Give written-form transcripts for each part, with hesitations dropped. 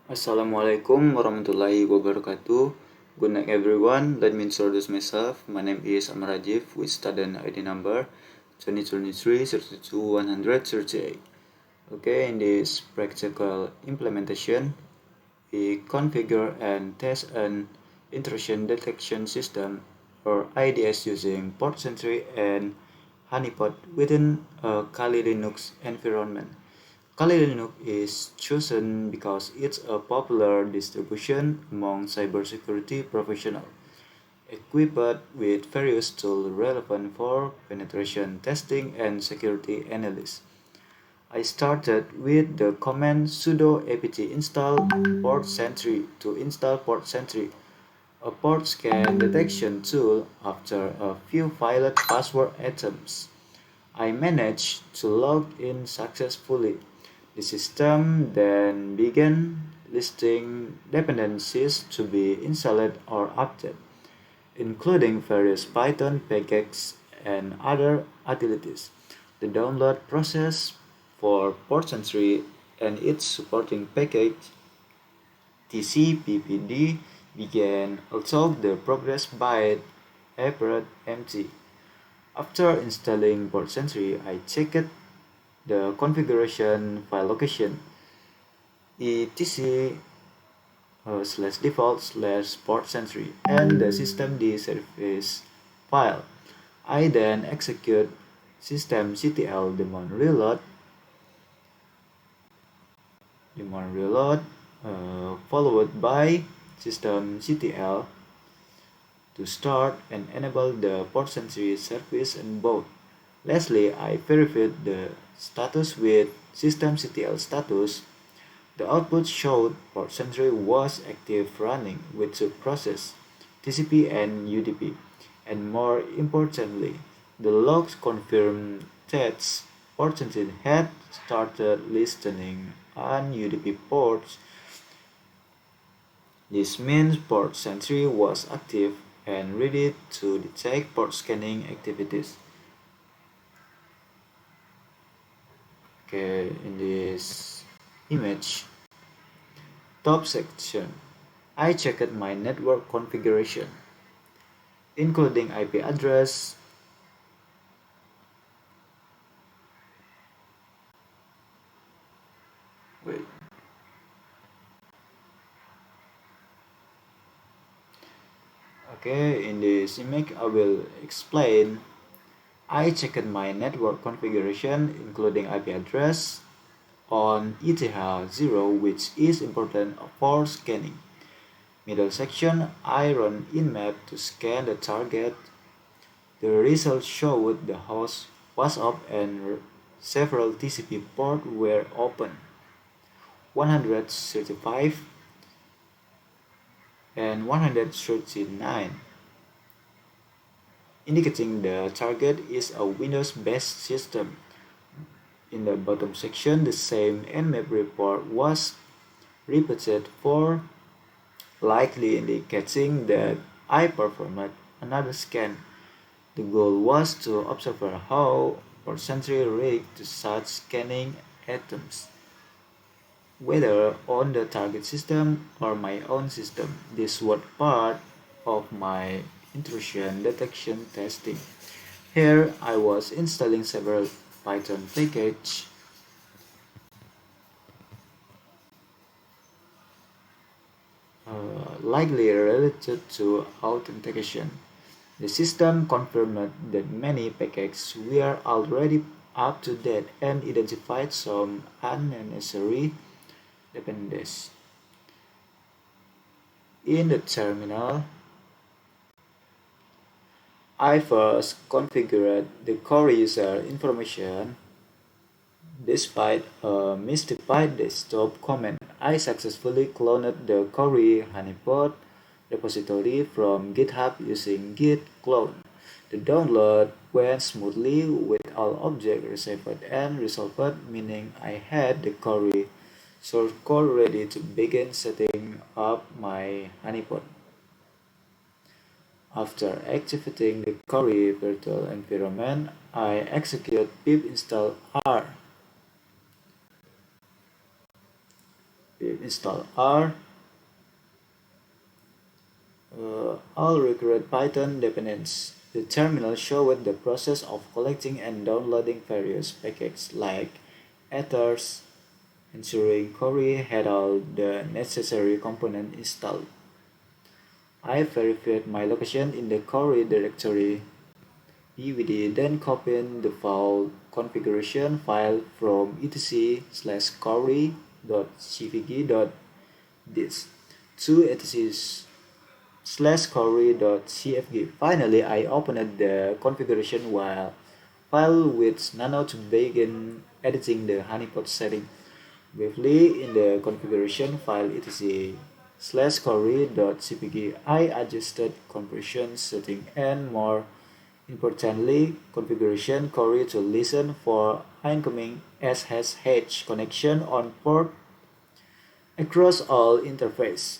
Assalamualaikum warahmatullahi wabarakatuh. Good night everyone. Let me introduce myself. My name is Amar Rajiv with student ID number 2023-32-138. Okay, in this practical implementation, we configure and test an intrusion detection system or IDS using Port Sentry and Honeypot within a Kali Linux environment. Kali Linux is chosen because it's a popular distribution among cybersecurity professionals, equipped with various tools relevant for penetration testing and security analysis. I started with the command sudo apt install port sentry to install port sentry, a port scan detection tool. After a few failed password attempts, I managed to log in successfully. The system then began listing dependencies to be installed or updated, including various Python packages and other utilities. The download process for PortSentry and its supporting package TCPPD began, although the progress byte appeared empty. After installing PortSentry, I checked the configuration file location etc slash default slash port sentry and the systemd service file. I then execute systemctl daemon reload followed by systemctl to start and enable the port sentry service on both. Lastly, I verified the status with systemctl status. The output showed Port Sentry was active running with two processes, TCP and UDP, and more importantly, the logs confirmed that Port Sentry had started listening on UDP ports. This means Port Sentry was active and ready to detect port scanning activities. Okay, in this image, top section, I checked my network configuration, including IP address, wait, okay, in this image I will explain. I checked my network configuration, including IP address, on ETH0, which is important for scanning. Middle section, I run Nmap to scan the target. The result showed the host was up and several TCP ports were open, 135 and 139, indicating the target is a Windows-based system. In the bottom section, the same Nmap report was repeated for, likely indicating that I performed another scan. The goal was to observe how Portsentry reacted to such scanning attempts, whether on the target system or my own system. This was part of my intrusion detection testing. Here I was installing several Python packages likely related to authentication. The system confirmed that many packages were already up to date and identified some unnecessary dependencies. In the terminal, I first configured the core user information. Despite a mystified desktop command, I successfully cloned the Cori honeypot repository from GitHub using git clone. The download went smoothly with all objects received and resolved, meaning I had the Cori source code ready to begin setting up my honeypot. After activating the Cori virtual environment, I execute pip install r install R, all required Python dependencies. The terminal showed the process of collecting and downloading various packages like ethers, ensuring Corey had all the necessary components installed. I verified my location in the Corey directory DVD, then copied the file configuration file from etc/corey.cvg.dis to etc/corey.cfg. Finally, I opened the configuration file with Nano to begin editing the honeypot setting. Briefly, in the configuration file etc/corey.cpg, I adjusted compression setting and more importantly, configuration Corey to listen for incoming SSH connection on port across all interfaces.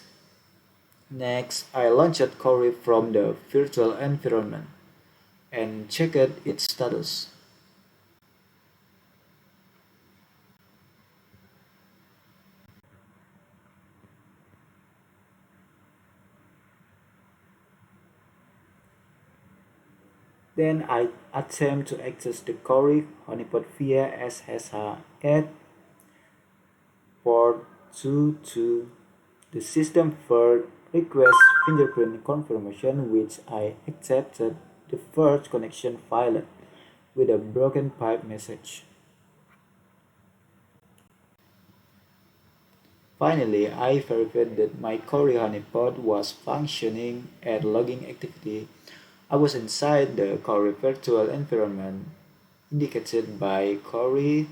Next, I launched Corey from the virtual environment and checked its status. Then I attempt to access the Corey honeypot via SSH at port 22. The system first requests fingerprint confirmation, which I accepted. The first connection failed with a broken pipe message. Finally, I verified that my Corey honeypot was functioning and logging activity. I was inside the Corey virtual environment indicated by Corey/fanv.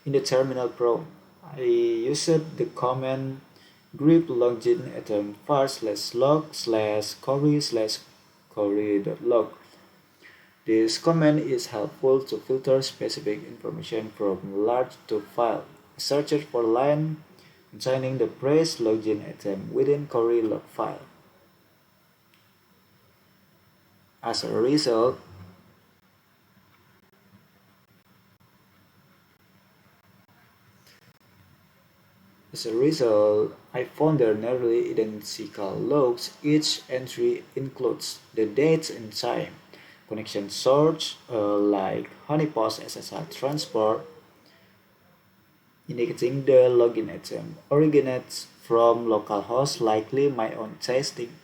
In the terminal prompt, I used the command grep login atom var/log/corey/corey.log. This command is helpful to filter specific information from large to file. I searched for line containing the phrase login atom within Corey log file. As a result, I found there are nearly identical logs. Each entry includes the date and time, connection source like honeypot SSH transport, indicating the login atom originates from localhost, likely my own testing.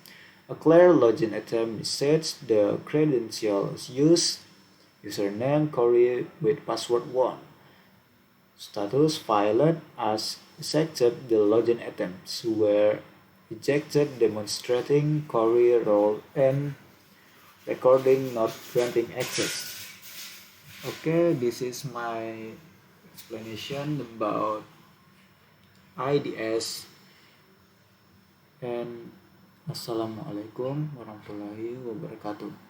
A clear login atom sets the credentials used, username Corey with password 1. Status failed as ejected. The login attempts were ejected, demonstrating Corey role and recording not granting access. Okay, this is my explanation about IDS and Assalamualaikum warahmatullahi wabarakatuh.